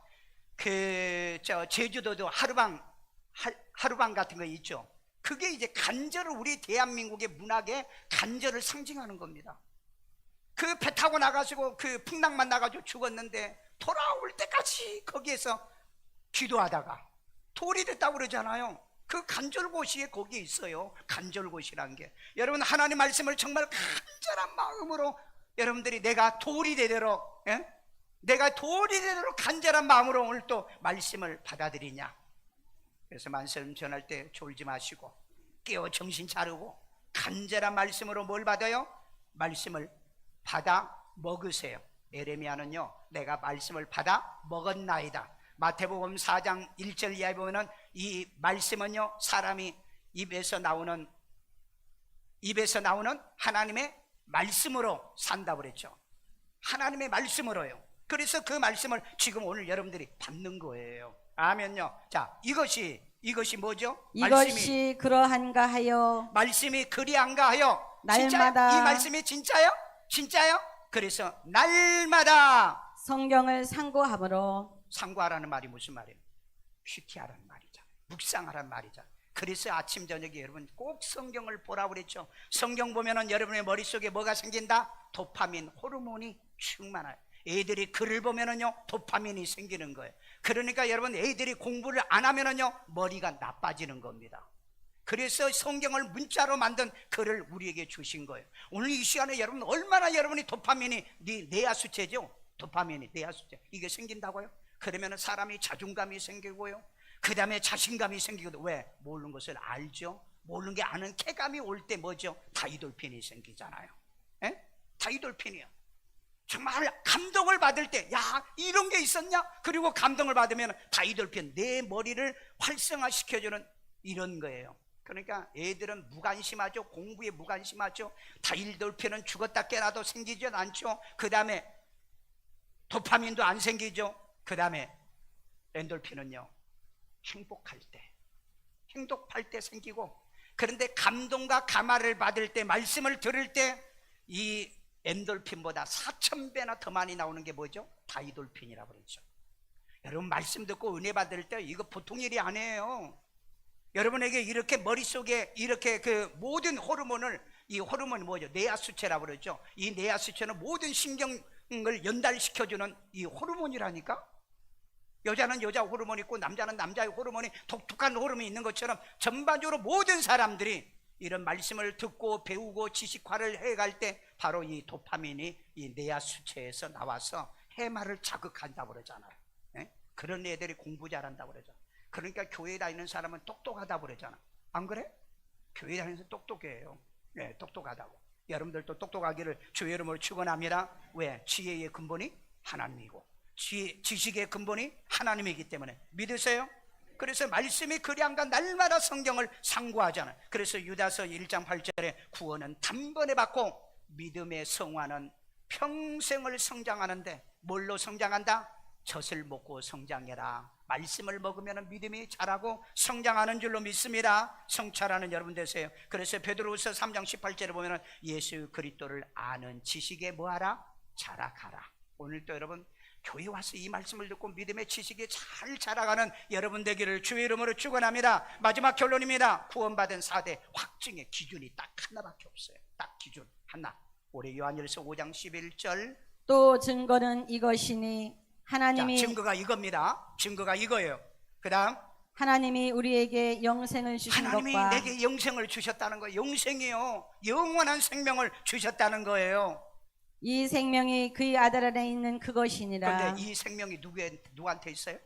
제주도도 하루방 같은 거 있죠. 그게 이제 간절을, 우리 대한민국의 문학의 간절을 상징하는 겁니다. 그 배 타고 나가시고 그 풍랑만 나가지고 죽었는데 돌아올 때까지 거기에서 기도하다가 돌이 됐다고 그러잖아요. 그 간절곳이 거기에 있어요. 간절곳이라는 게. 여러분, 하나님 말씀을 정말 간절한 마음으로 여러분들이 내가 돌이 되도록 간절한 마음으로 오늘 또 말씀을 받아들이냐. 그래서 말씀 전할 때 졸지 마시고 깨어 정신 차리고 간절한 말씀으로 뭘 받아요? 말씀을 받아 먹으세요. 에레미야는요, 내가 말씀을 받아 먹었나이다. 마태복음 4장 1절 이하에 보면은 이 말씀은요, 사람이 입에서 나오는 하나님의 말씀으로 산다고 그랬죠. 하나님의 말씀으로요. 그래서 그 말씀을 지금 오늘 여러분들이 받는 거예요. 아멘요. 자, 이것이 뭐죠? 이것이 그러한가 하여, 말씀이 그리한가 하여. 날마다. 진짜요? 이 말씀이 진짜요? 진짜요? 그래서 날마다 성경을 상고함으로. 상고하라는 말이 무슨 말이에요? 큐티하라는 말이잖아요. 묵상하라는 말이잖아요. 그래서 아침 저녁에 여러분 꼭 성경을 보라고 그랬죠. 성경 보면은 여러분의 머릿속에 뭐가 생긴다? 도파민 호르몬이 충만해요. 애들이 글을 보면은요, 도파민이 생기는 거예요. 그러니까 여러분, 애들이 공부를 안 하면은요, 머리가 나빠지는 겁니다. 그래서 성경을 문자로 만든 글을 우리에게 주신 거예요. 오늘 이 시간에 여러분 얼마나 여러분이 도파민이 뇌하수체죠. 도파민이 뇌하수체 이게 생긴다고요? 그러면 사람이 자존감이 생기고요, 그 다음에 자신감이 생기거든. 왜? 모르는 것을 알죠. 모르는 게 아는 쾌감이 올 때 뭐죠? 다이돌핀이 생기잖아요. 에? 다이돌핀이요. 정말 감동을 받을 때, 야, 이런 게 있었냐? 그리고 감동을 받으면 다이돌핀, 내 머리를 활성화시켜주는 이런 거예요. 그러니까 애들은 무관심하죠. 공부에 무관심하죠. 다이돌핀은 죽었다 깨나도 생기지 않죠. 그 다음에 도파민도 안 생기죠. 그 다음에 엔돌핀은요, 행복할 때 생기고, 그런데 감동과 감화를 받을 때, 말씀을 들을 때 이 엔돌핀보다 4,000배나 더 많이 나오는 게 뭐죠? 다이돌핀이라고 그러죠. 여러분 말씀 듣고 은혜 받을 때 이거 보통 일이 아니에요. 여러분에게 이렇게 머릿속에 이렇게 그 모든 호르몬을, 이 호르몬이 뭐죠? 뇌하수체라고 그러죠. 이 뇌하수체는 모든 신경을 연달시켜주는 이 호르몬이라니까. 여자는 여자 호르몬이 있고 남자는 남자의 호르몬이, 독특한 호르몬이 있는 것처럼 전반적으로 모든 사람들이 이런 말씀을 듣고 배우고 지식화를 해갈 때 바로 이 도파민이 이 뇌하수체에서 나와서 해마를 자극한다고 그러잖아요. 예? 그런 애들이 공부 잘한다고 그러죠. 그러니까 교회 다니는 사람은 똑똑하다고 그러잖아. 안 그래? 교회 다니는 사람 똑똑해요. 예, 똑똑하다고. 여러분들도 똑똑하기를 주의 이름으로 축원합니다. 왜? 지혜의 근본이 하나님이고 지식의 근본이 하나님이기 때문에 믿으세요? 그래서 말씀이 그량과 날마다 성경을 상고하잖아요. 그래서 유다서 1장 8절에 구원은 단번에 받고 믿음의 성화는 평생을 성장하는데, 뭘로 성장한다? 젖을 먹고 성장해라. 말씀을 먹으면 믿음이 자라고 성장하는 줄로 믿습니다. 성찰하는 여러분 되세요. 그래서 베드로후서 3장 18절에 보면 예수 그리스도를 아는 지식에 뭐하라? 자라가라. 오늘도 여러분 교회 와서 이 말씀을 듣고 믿음의 지식이 잘 자라가는 여러분 되기를 주의 이름으로 축원합니다. 마지막 결론입니다. 구원받은 4대 확증의 기준이 딱 하나밖에 없어요. 딱 기준 하나. 올해 요한일서 5장 11절. 또 증거는 이것이니 하나님이, 자, 증거가 이겁니다. 증거가 이거예요. 그 다음, 하나님이 우리에게 영생을 주신 하나님이 것과, 내게 영생을 주셨다는 거예요. 영생이요, 영원한 생명을 주셨다는 거예요. 이 생명이 그의 아들 안에 있는 그것이니라. 그런데 이 생명이 누구한테 있어요?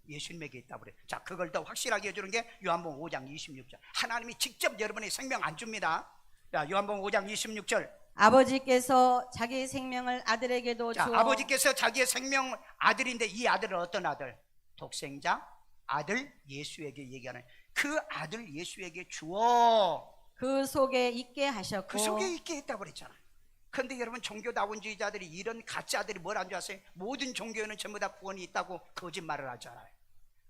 예수님에게 있다고 그래요. 자, 그걸 더 확실하게 해주는 게 요한복음 5장 26절. 하나님이 직접 여러분의 생명 안 줍니다. 자, 요한복음 5장 26절. 아버지께서 자기 생명을 아들에게도 자, 주어, 아버지께서 자기의 생명 아들인데, 이 아들은 어떤 아들? 독생자 아들 예수에게 얘기하는, 그 아들 예수에게 주어 그 속에 있게 하셨고, 그 속에 있게 했다고 그랬잖아요. 그런데 여러분 종교다원주의자들이 이런 가짜들이 뭐라는 줄 아세요? 모든 종교에는 전부 다 구원이 있다고 거짓말을 하잖아요.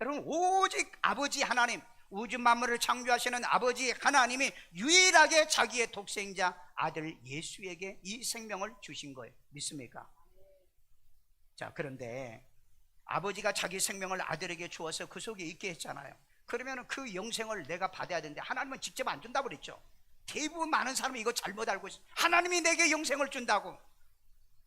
여러분 오직 아버지 하나님, 우주 만물을 창조하시는 아버지 하나님이 유일하게 자기의 독생자 아들 예수에게 이 생명을 주신 거예요. 믿습니까? 자, 그런데 아버지가 자기 생명을 아들에게 주어서 그 속에 있게 했잖아요. 그러면 그 영생을 내가 받아야 되는데 하나님은 직접 안 준다고 그랬죠. 대부분 많은 사람이 이거 잘못 알고 있어요. 하나님이 내게 영생을 준다고.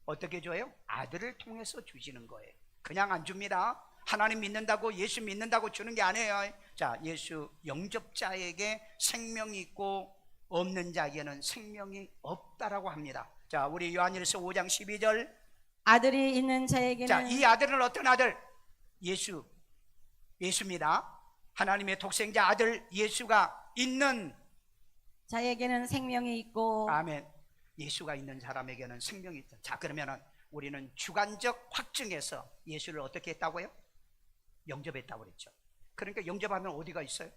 어떻게 줘요? 아들을 통해서 주시는 거예요. 그냥 안 줍니다. 하나님 믿는다고, 예수 믿는다고 주는 게 아니에요. 자, 예수 영접자에게 생명이 있고 없는 자에게는 생명이 없다라고 합니다. 자, 우리 요한일서 5장 12절. 아들이 있는 자에게는, 자, 이 아들은 어떤 아들? 예수입니다. 하나님의 독생자 아들 예수가 있는 자에게는 생명이 있고, 아멘. 예수가 있는 사람에게는 생명이 있다. 자, 그러면은 우리는 주관적 확증에서 예수를 어떻게 했다고요? 영접했다고 그랬죠. 그러니까 영접하면 어디가 있어요?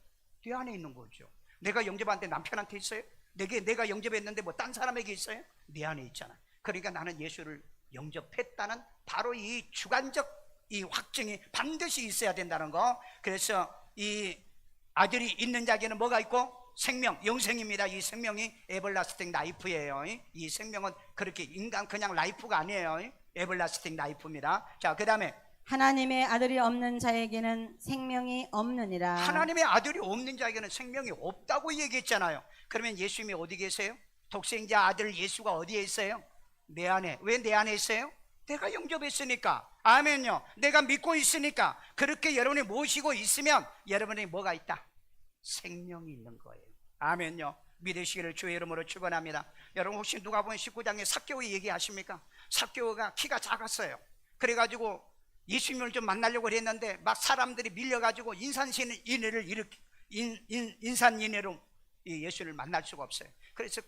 내 안에 있는 거죠. 내가 영접하는데 남편한테 있어요? 내가 영접했는데 뭐 딴 사람에게 있어요? 내 안에 있잖아. 그러니까 나는 예수를 영접했다는 바로 이 주관적 이 확증이 반드시 있어야 된다는 거. 그래서 이 아들이 있는 자에게는 뭐가 있고? 생명, 영생입니다. 이 생명이 에버라스팅 라이프예요. 이 생명은 그렇게 인간 그냥 라이프가 아니에요. 에버라스팅 라이프입니다. 자, 그 다음에 하나님의 아들이 없는 자에게는 생명이 없느니라. 하나님의 아들이 없는 자에게는 생명이 없다고 얘기했잖아요. 그러면 예수님이 어디 계세요? 독생자 아들 예수가 어디에 있어요? 내 안에. 왜 내 안에 있어요? 내가 영접했으니까. 아멘요. 내가 믿고 있으니까. 그렇게 여러분이 모시고 있으면 여러분이 뭐가 있다? 생명이 있는 거예요. 아멘요. 믿으시기를 주의 이름으로 축원합니다. 여러분 혹시 누가복음 19장에 삭개오 얘기하십니까? 삭개오가 키가 작았어요. 그래가지고 예수님을 좀 만나려고 했는데 막 사람들이 밀려가지고 인산인해로 예수를 만날 수가 없어요. 그래서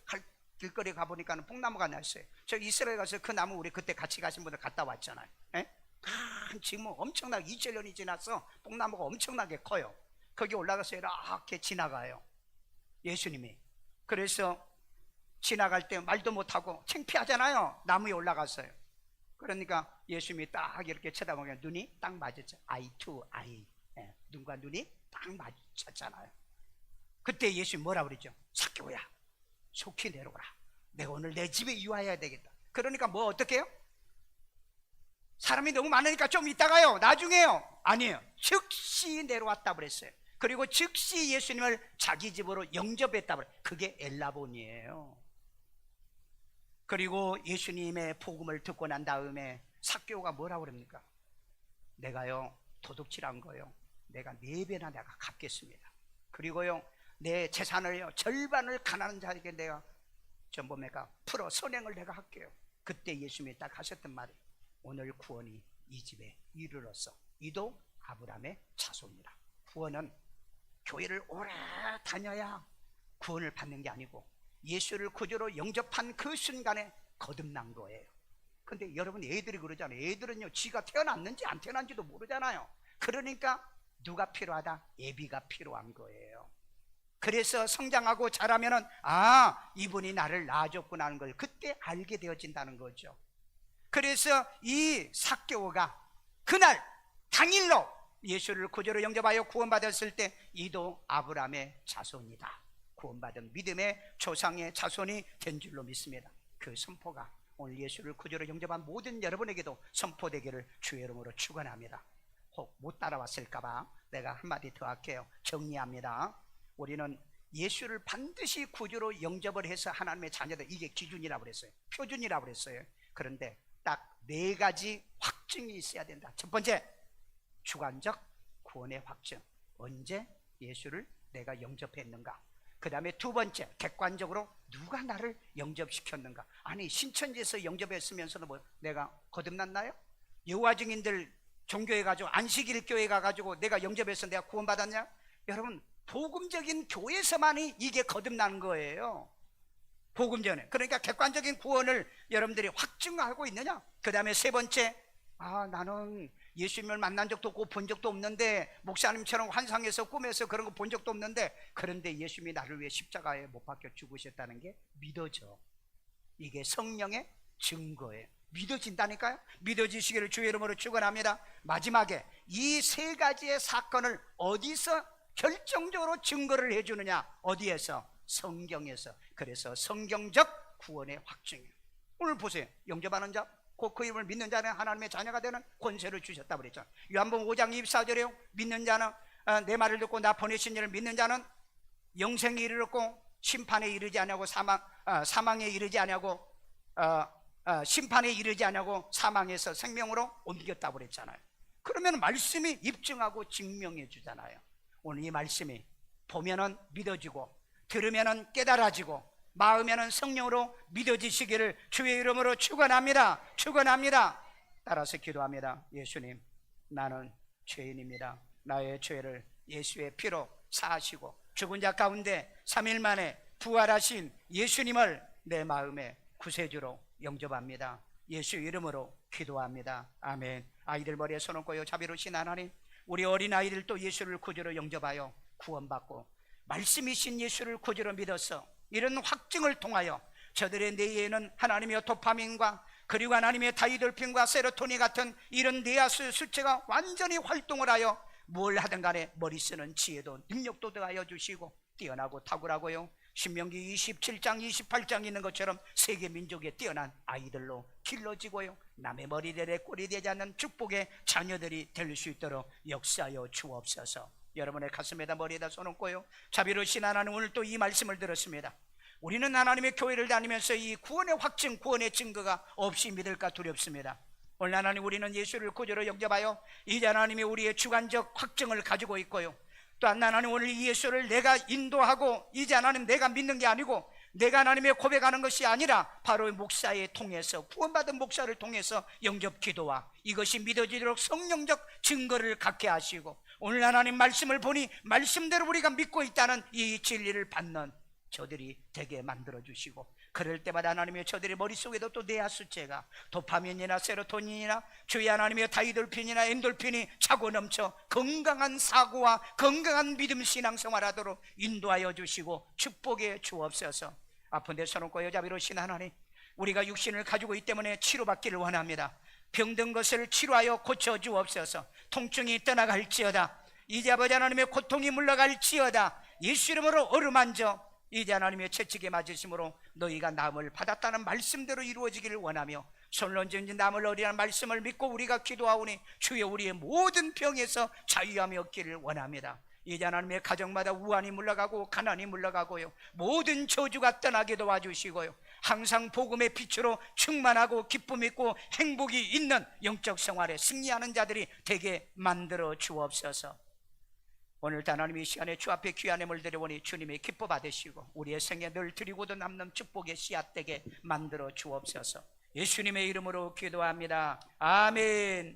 길거리 가보니까 뽕나무가 났어요. 저 이스라엘 가서 그 나무 우리 그때 같이 가신 분들 갔다 왔잖아요. 지금 엄청나게 2000년이 지나서 뽕나무가 엄청나게 커요. 거기 올라가서 이렇게 지나가요, 예수님이. 그래서 지나갈 때 말도 못하고 창피하잖아요, 나무에 올라갔어요. 그러니까 예수님이 딱 이렇게 쳐다보면 눈이 딱 맞았죠. 아이 투 아이, 눈과 눈이 딱 맞췄잖아요. 그때 예수님 뭐라 그랬죠? 삭개오야, 속히 내려오라. 내가 오늘 내 집에 유하여야 되겠다. 그러니까 뭐 어떻게 해요? 사람이 너무 많으니까 좀 이따가요, 나중에요. 아니에요, 즉시 내려왔다 그랬어요. 그리고 즉시 예수님을 자기 집으로 영접했다 그래요. 그게 엘라본이에요. 그리고 예수님의 복음을 듣고 난 다음에 삭개오가 뭐라고 그럽니까? 내가요 도둑질한 거요, 내가 4배나 내가 갚겠습니다. 그리고요 내 재산을요 절반을 가난한 자에게 내가 전부 내가 풀어 선행을 내가 할게요. 그때 예수님이 딱 하셨던 말이, 오늘 구원이 이 집에 이르렀어. 이도 아브라함의 자손이라. 구원은 교회를 오래 다녀야 구원을 받는 게 아니고 예수를 구주로 영접한 그 순간에 거듭난 거예요. 근데 여러분 애들이 그러잖아요. 애들은요 지가 태어났는지 안 태어난지도 모르잖아요. 그러니까 누가 필요하다? 예비가 필요한 거예요. 그래서 성장하고 자라면은 아, 이분이 나를 낳아줬구나 하는 걸 그때 알게 되어진다는 거죠. 그래서 이 삭개오가 그날 당일로 예수를 구주로 영접하여 구원받았을 때 이도 아브라함의 자손이다, 구원받은 믿음의 조상의 자손이 된 줄로 믿습니다. 그 선포가 오늘 예수를 구주로 영접한 모든 여러분에게도 선포되기를 주의 이름으로 축원합니다. 혹 못 따라왔을까봐 내가 한마디 더 할게요. 정리합니다. 우리는 예수를 반드시 구주로 영접을 해서 하나님의 자녀들, 이게 기준이라고 그랬어요. 표준이라고 그랬어요. 그런데 딱 4가지 확증이 있어야 된다. 첫 번째, 주관적 구원의 확증. 언제 예수를 내가 영접했는가. 그 다음에 2번째, 객관적으로 누가 나를 영접시켰는가. 아니 신천지에서 영접했으면서도 뭐 내가 거듭났나요? 여호와 증인들 종교에 가지고 안식일 교회 가가지고 내가 영접해서 내가 구원받았냐? 여러분 복음적인 교회에서만이 이게 거듭나는 거예요. 복음 전에. 그러니까 객관적인 구원을 여러분들이 확증하고 있느냐? 그 다음에 3번째, 아 나는 예수님을 만난 적도 없고 본 적도 없는데, 목사님처럼 환상에서 꿈에서 그런 거 본 적도 없는데, 그런데 예수님이 나를 위해 십자가에 못 박혀 죽으셨다는 게 믿어져. 이게 성령의 증거예요. 믿어진다니까요. 믿어지시기를 주의 이름으로 축원합니다. 마지막에 이 3가지의 사건을 어디서 결정적으로 증거를 해주느냐? 어디에서? 성경에서. 그래서 성경적 구원의 확증이에요. 오늘 보세요. 영접하는 자, 곧 그 이름을 믿는 자는 하나님의 자녀가 되는 권세를 주셨다고 그랬죠. 요한복음 5장 24절에요 믿는 자는 내 말을 듣고 나 보내신 이를 믿는 자는 영생에 이르렀고 심판에 이르지 아니하고 사망에 이르지 아니하고 심판에 이르지 아니하고 사망에서 생명으로 옮겼다고 그랬잖아요. 그러면 말씀이 입증하고 증명해 주잖아요. 오늘 이 말씀이 보면은 믿어지고 들으면은 깨달아지고 마음에는 성령으로 믿어지시기를 주의 이름으로 축원합니다. 축원합니다. 따라서 기도합니다. 예수님, 나는 죄인입니다. 나의 죄를 예수의 피로 사하시고 죽은 자 가운데 3일 만에 부활하신 예수님을 내 마음의 구세주로 영접합니다. 예수 이름으로 기도합니다. 아멘. 아이들 머리에 손 얹고요. 자비로우신 하나님, 우리 어린아이들 또 예수를 구주로 영접하여 구원받고 말씀이신 예수를 구주로 믿어서 이런 확증을 통하여 저들의 뇌에는 하나님의 도파민과 그리고 하나님의 다이돌핀과 세로토닌 같은 이런 뇌하수 수체가 완전히 활동을 하여 뭘 하든 간에 머리 쓰는 지혜도 능력도 더하여 주시고 뛰어나고 탁월하고요, 신명기 27장 28장 있는 것처럼 세계 민족에 뛰어난 아이들로 길러지고요, 남의 머리들의 꼴이 되지 않는 축복의 자녀들이 될 수 있도록 역사하여 주옵소서. 여러분의 가슴에다 머리에다 손 얹고요, 자비로우신 하나님, 오늘 또 이 말씀을 들었습니다. 우리는 하나님의 교회를 다니면서 이 구원의 확증, 구원의 증거가 없이 믿을까 두렵습니다. 오늘 하나님, 우리는 예수를 구주로 영접하여 이제 하나님이 우리의 주관적 확증을 가지고 있고요, 또한 하나님 오늘 이 예수를 내가 인도하고 이제 하나님 내가 믿는 게 아니고 내가 하나님의 고백하는 것이 아니라 바로 목사에 통해서 구원받은 목사를 통해서 영접 기도와 이것이 믿어지도록 성령적 증거를 갖게 하시고 오늘 하나님 말씀을 보니 말씀대로 우리가 믿고 있다는 이 진리를 받는 저들이 되게 만들어 주시고 그럴 때마다 하나님의 저들의 머릿속에도 또 뇌하수체가 도파민이나 세로토닌이나 주의 하나님의 다이돌핀이나 엔돌핀이 차고 넘쳐 건강한 사고와 건강한 믿음 신앙생활하도록 인도하여 주시고 축복해 주옵소서. 아픈 데 서놓고 여자비로신 하나님, 우리가 육신을 가지고 있기 때문에 치료받기를 원합니다. 병든 것을 치료하여 고쳐 주옵소서. 통증이 떠나갈지어다. 이제 아버지 하나님의 고통이 물러갈지어다. 예수 이름으로 어루만져 이제 하나님의 채찍에 맞으심으로 너희가 남을 받았다는 말씀대로 이루어지기를 원하며 손론증진 남을 어리라는 말씀을 믿고 우리가 기도하오니 주여 우리의 모든 병에서 자유함이 없기를 원합니다. 이제 하나님의 가정마다 우환이 물러가고 가난이 물러가고요 모든 저주가 떠나게 도와주시고요 항상 복음의 빛으로 충만하고 기쁨 있고 행복이 있는 영적 생활에 승리하는 자들이 되게 만들어 주옵소서. 오늘도 하나님 이 시간에 주 앞에 귀한 예물 드려오니 주님의 기뻐 받으시고 우리의 생에 늘 드리고도 남는 축복의 씨앗 되게 만들어 주옵소서. 예수님의 이름으로 기도합니다. 아멘.